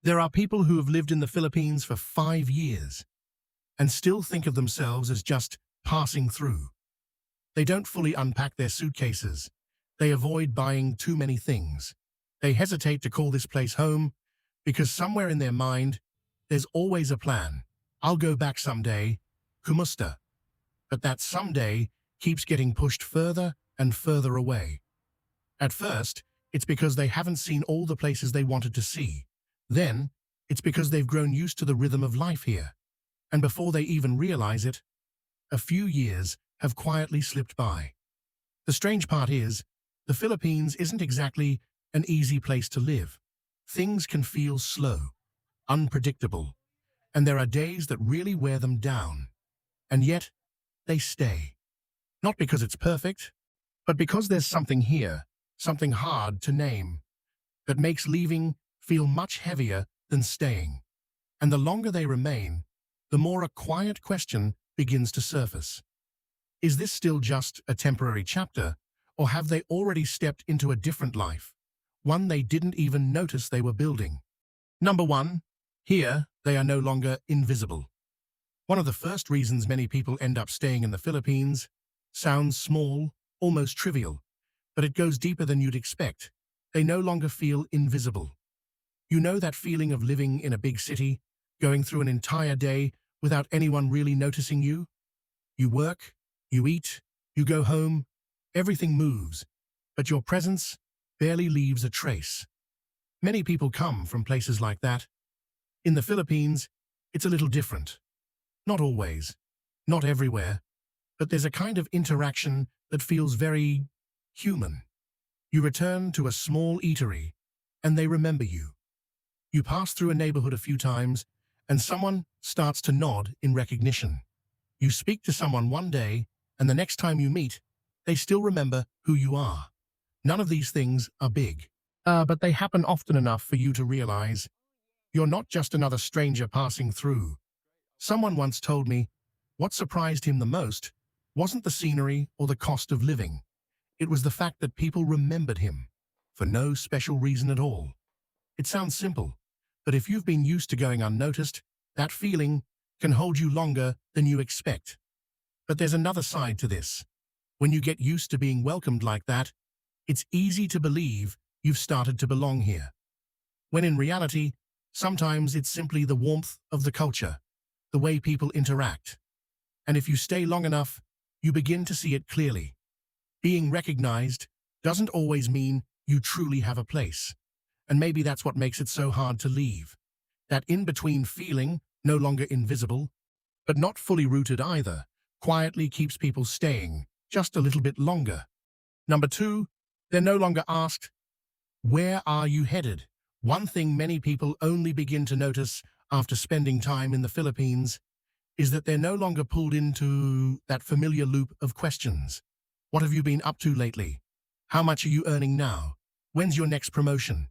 There are people who have lived in the Philippines for 5 years and still think of themselves as just passing through. They don't fully unpack their suitcases. They avoid buying too many things. They hesitate to call this place home because somewhere in their mind, there's always a plan. I'll go back someday, kumusta. But that someday keeps getting pushed further and further away. At first, it's because they haven't seen all the places they wanted to see. Then, it's because they've grown used to the rhythm of life here. And before they even realize it, a few years have quietly slipped by. The strange part is, the Philippines isn't exactly an easy place to live. Things can feel slow, unpredictable, and there are days that really wear them down. And yet, they stay. Not because it's perfect, but because there's something here, something hard to name, that makes leaving feel much heavier than staying. And the longer they remain, the more a quiet question begins to surface. Is this still just a temporary chapter, or have they already stepped into a different life, one they didn't even notice they were building? Number one, here they are no longer invisible. One of the first reasons many people end up staying in the Philippines sounds small, almost trivial, but it goes deeper than you'd expect. They no longer feel invisible. You know that feeling of living in a big city, going through an entire day without anyone really noticing you? You work, you eat, you go home, everything moves, but your presence barely leaves a trace. Many people come from places like that. In the Philippines, it's a little different. Not always, not everywhere, but there's a kind of interaction that feels very human. You return to a small eatery, and they remember you. You pass through a neighborhood a few times, and someone starts to nod in recognition. You speak to someone one day, and the next time you meet, they still remember who you are. None of these things are big, but they happen often enough for you to realize you're not just another stranger passing through. Someone once told me what surprised him the most wasn't the scenery or the cost of living. It was the fact that people remembered him for no special reason at all. It sounds simple, but if you've been used to going unnoticed, that feeling can hold you longer than you expect. But there's another side to this. When you get used to being welcomed like that, it's easy to believe you've started to belong here. When in reality, sometimes it's simply the warmth of the culture, the way people interact. And if you stay long enough, you begin to see it clearly. Being recognized doesn't always mean you truly have a place. And maybe that's what makes it so hard to leave. That in-between feeling, no longer invisible, but not fully rooted either, quietly keeps people staying just a little bit longer. Number two, they're no longer asked, where are you headed? One thing many people only begin to notice after spending time in the Philippines is that they're no longer pulled into that familiar loop of questions. What have you been up to lately? How much are you earning now? When's your next promotion?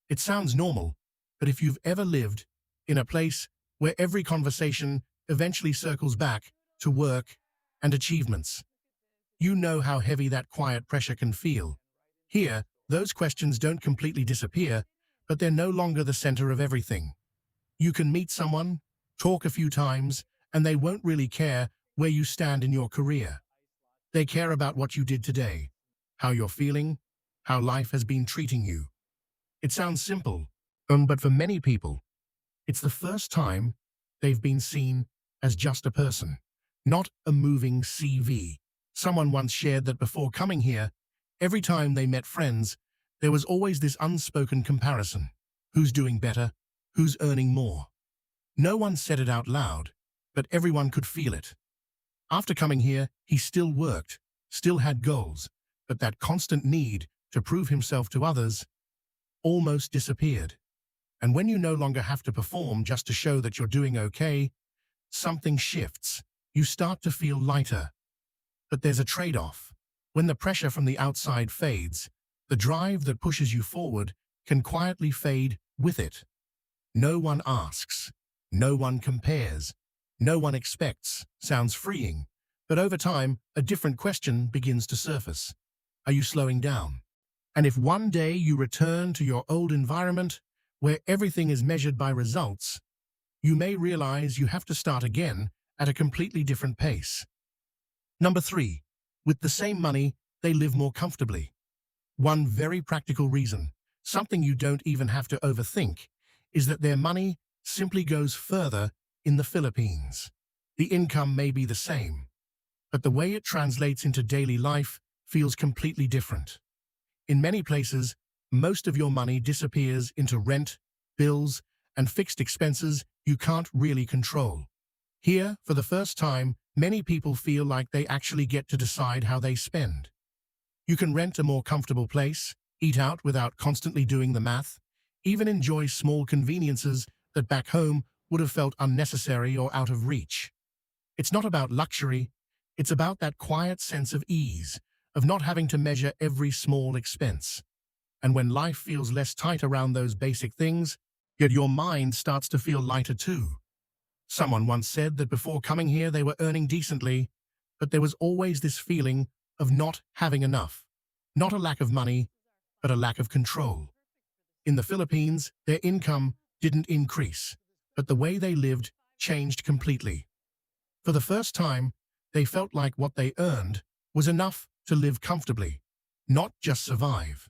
It sounds normal, but if you've ever lived in a place where every conversation eventually circles back to work and achievements, you know how heavy that quiet pressure can feel. Here, those questions don't completely disappear, but they're no longer the center of everything. You can meet someone, talk a few times, and they won't really care where you stand in your career. They care about what you did today, how you're feeling, how life has been treating you. It sounds simple, but for many people, it's the first time they've been seen as just a person, not a moving CV. Someone once shared that before coming here, every time they met friends, there was always this unspoken comparison. Who's doing better? Who's earning more? No one said it out loud, but everyone could feel it. After coming here, he still worked, still had goals, but that constant need to prove himself to others almost disappeared. And when you no longer have to perform just to show that you're doing okay, something shifts. You start to feel lighter. But there's a trade-off. When the pressure from the outside fades, the drive that pushes you forward can quietly fade with it. No one asks, no one compares, no one expects. Sounds freeing, but over time, a different question begins to surface. Are you slowing down? And if one day you return to your old environment, where everything is measured by results, you may realize you have to start again at a completely different pace. Number 3. With the same money, they live more comfortably. One very practical reason, something you don't even have to overthink, is that their money simply goes further in the Philippines. The income may be the same, but the way it translates into daily life feels completely different. In many places, most of your money disappears into rent, bills, and fixed expenses you can't really control. Here, for the first time, many people feel like they actually get to decide how they spend. You can rent a more comfortable place, eat out without constantly doing the math, even enjoy small conveniences that back home would have felt unnecessary or out of reach. It's not about luxury, it's about that quiet sense of ease, of not having to measure every small expense. And when life feels less tight around those basic things, yet your mind starts to feel lighter too. Someone once said that before coming here they were earning decently, but there was always this feeling of not having enough. Not a lack of money, but a lack of control. In the Philippines, their income didn't increase, but the way they lived changed completely. For the first time, they felt like what they earned was enough to live comfortably, not just survive.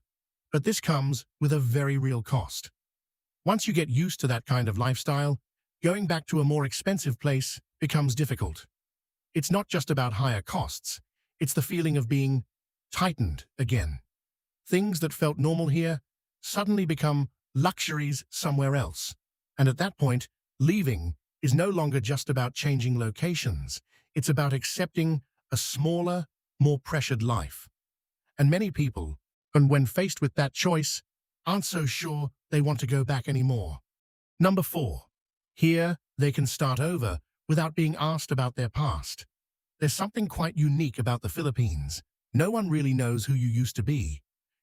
But this comes with a very real cost. Once you get used to that kind of lifestyle, going back to a more expensive place becomes difficult. It's not just about higher costs, it's the feeling of being tightened again. Things that felt normal here suddenly become luxuries somewhere else. And at that point, leaving is no longer just about changing locations. It's about accepting a smaller, more pressured life. And many people, and when faced with that choice, aren't so sure they want to go back anymore. Number 4. Here, they can start over without being asked about their past. There's something quite unique about the Philippines. No one really knows who you used to be.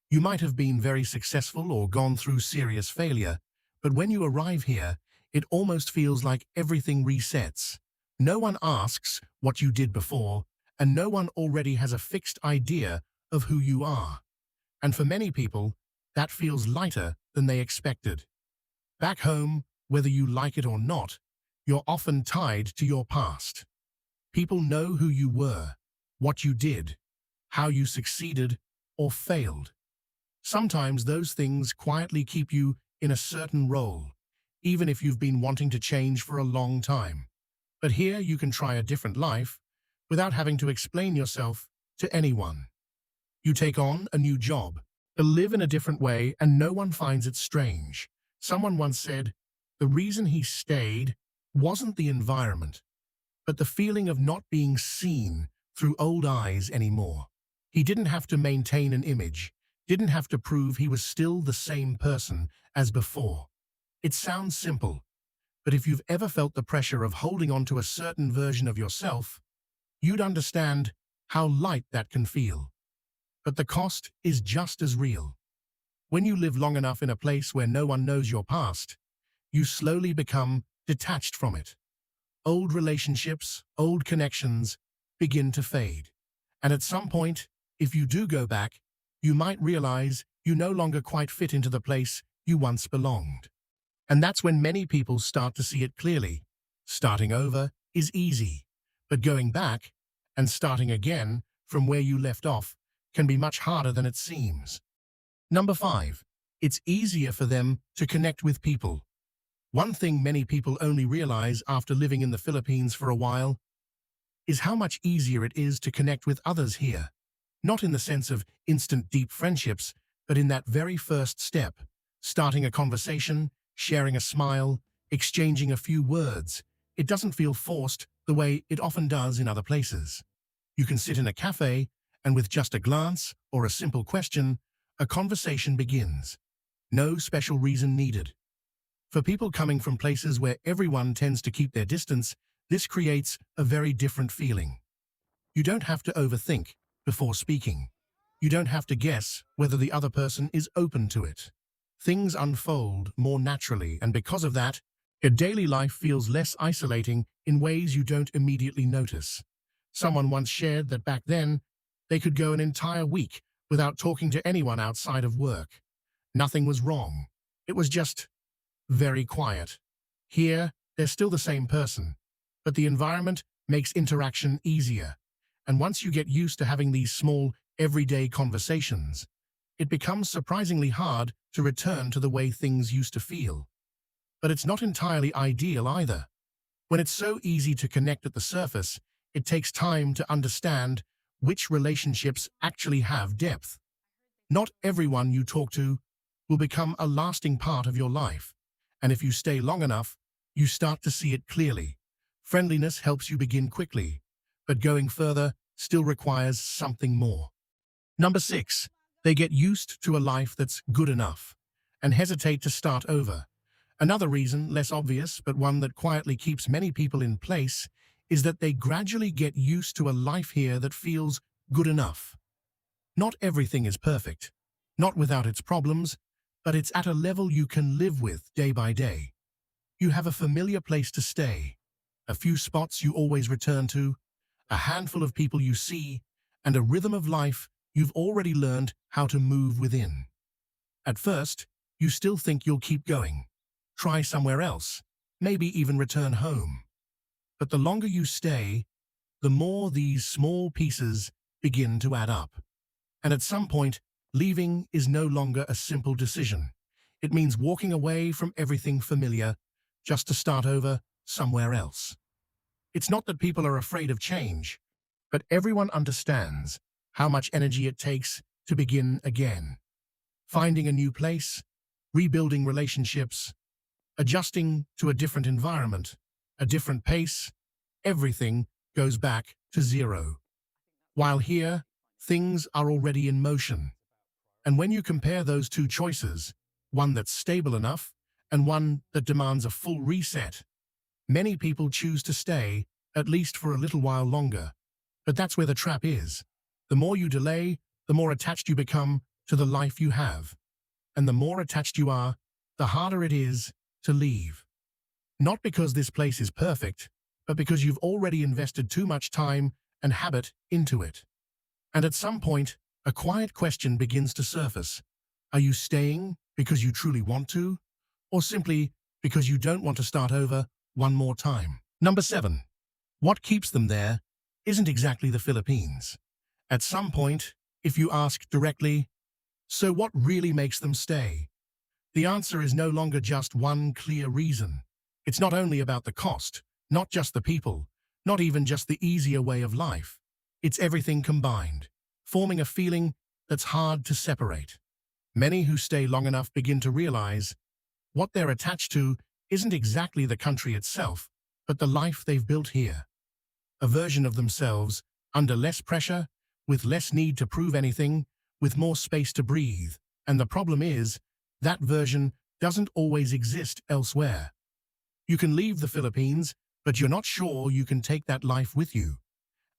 You might have been very successful or gone through serious failure, but when you arrive here, it almost feels like everything resets. No one asks what you did before, and no one already has a fixed idea of who you are. And for many people, that feels lighter than they expected. Back home, whether you like it or not, you're often tied to your past. People know who you were, what you did, how you succeeded or failed. Sometimes those things quietly keep you in a certain role, even if you've been wanting to change for a long time. But here you can try a different life without having to explain yourself to anyone. You take on a new job, live in a different way, and no one finds it strange. Someone once said, the reason he stayed wasn't the environment, but the feeling of not being seen through old eyes anymore. He didn't have to maintain an image, didn't have to prove he was still the same person as before. It sounds simple, but if you've ever felt the pressure of holding on to a certain version of yourself, you'd understand how light that can feel. But the cost is just as real. When you live long enough in a place where no one knows your past, you slowly become detached from it. Old relationships, old connections begin to fade. And at some point, if you do go back, you might realize you no longer quite fit into the place you once belonged. And that's when many people start to see it clearly. Starting over is easy, but going back and starting again from where you left off can be much harder than it seems. Number 5. It's easier for them to connect with people. One thing many people only realize after living in the Philippines for a while is how much easier it is to connect with others here. Not in the sense of instant deep friendships, but in that very first step, starting a conversation, sharing a smile, exchanging a few words. It doesn't feel forced the way it often does in other places. You can sit in a cafe, and with just a glance or a simple question, a conversation begins. No special reason needed. For people coming from places where everyone tends to keep their distance, this creates a very different feeling. You don't have to overthink before speaking. You don't have to guess whether the other person is open to it. Things unfold more naturally, and because of that, your daily life feels less isolating in ways you don't immediately notice. Someone once shared that back then, they could go an entire week without talking to anyone outside of work. Nothing was wrong. It was just very quiet. Here, they're still the same person, but the environment makes interaction easier. And once you get used to having these small, everyday conversations, it becomes surprisingly hard to return to the way things used to feel. But it's not entirely ideal either. When it's so easy to connect at the surface, it takes time to understand which relationships actually have depth. Not everyone you talk to will become a lasting part of your life, and if you stay long enough, you start to see it clearly. Friendliness helps you begin quickly, but going further still requires something more. Number 6, they get used to a life that's good enough and hesitate to start over. Another reason, less obvious, but one that quietly keeps many people in place, is that they gradually get used to a life here that feels good enough. Not everything is perfect, not without its problems, but it's at a level you can live with day by day. You have a familiar place to stay, a few spots you always return to, a handful of people you see, and a rhythm of life you've already learned how to move within. At first, you still think you'll keep going, try somewhere else, maybe even return home. But the longer you stay, the more these small pieces begin to add up. And at some point, leaving is no longer a simple decision. It means walking away from everything familiar just to start over somewhere else. It's not that people are afraid of change, but everyone understands how much energy it takes to begin again. Finding a new place, rebuilding relationships, adjusting to a different environment, a different pace, everything goes back to zero. While here, things are already in motion. And when you compare those two choices, one that's stable enough and one that demands a full reset, many people choose to stay, at least for a little while longer. But that's where the trap is. The more you delay, the more attached you become to the life you have. And the more attached you are, the harder it is to leave. Not because this place is perfect, but because you've already invested too much time and habit into it. And at some point, a quiet question begins to surface. Are you staying because you truly want to, or simply because you don't want to start over one more time? Number 7. What keeps them there isn't exactly the Philippines. At some point, if you ask directly, so what really makes them stay? The answer is no longer just one clear reason. It's not only about the cost, not just the people, not even just the easier way of life. It's everything combined, forming a feeling that's hard to separate. Many who stay long enough begin to realize what they're attached to isn't exactly the country itself, but the life they've built here. A version of themselves under less pressure, with less need to prove anything, with more space to breathe. And the problem is, that version doesn't always exist elsewhere. You can leave the Philippines, but you're not sure you can take that life with you.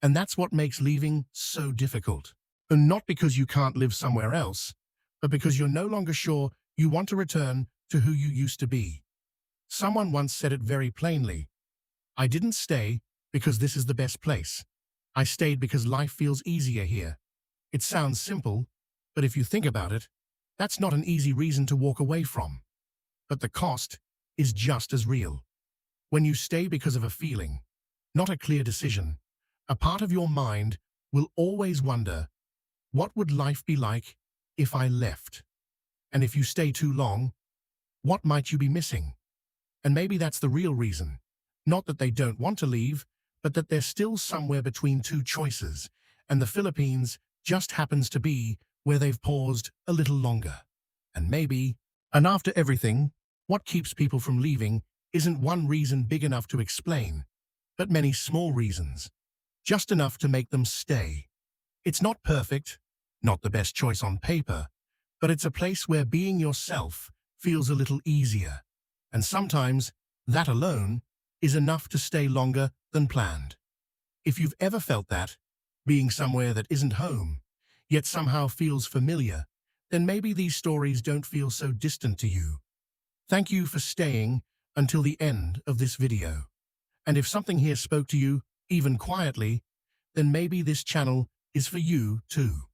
And that's what makes leaving so difficult. And not because you can't live somewhere else, but because you're no longer sure you want to return to who you used to be. Someone once said it very plainly. I didn't stay because this is the best place. I stayed because life feels easier here. It sounds simple, but if you think about it, that's not an easy reason to walk away from. But the cost is just as real. When you stay because of a feeling, not a clear decision, a part of your mind will always wonder, what would life be like if I left? And if you stay too long, what might you be missing? And maybe that's the real reason. Not that they don't want to leave, but that they're still somewhere between two choices, and the Philippines just happens to be where they've paused a little longer. And maybe, and after everything, what keeps people from leaving isn't one reason big enough to explain, but many small reasons, just enough to make them stay. It's not perfect, not the best choice on paper, but it's a place where being yourself feels a little easier. And sometimes, that alone is enough to stay longer than planned. If you've ever felt that, being somewhere that isn't home, yet somehow feels familiar, then maybe these stories don't feel so distant to you. Thank you for staying until the end of this video. And if something here spoke to you, even quietly, then maybe this channel is for you too.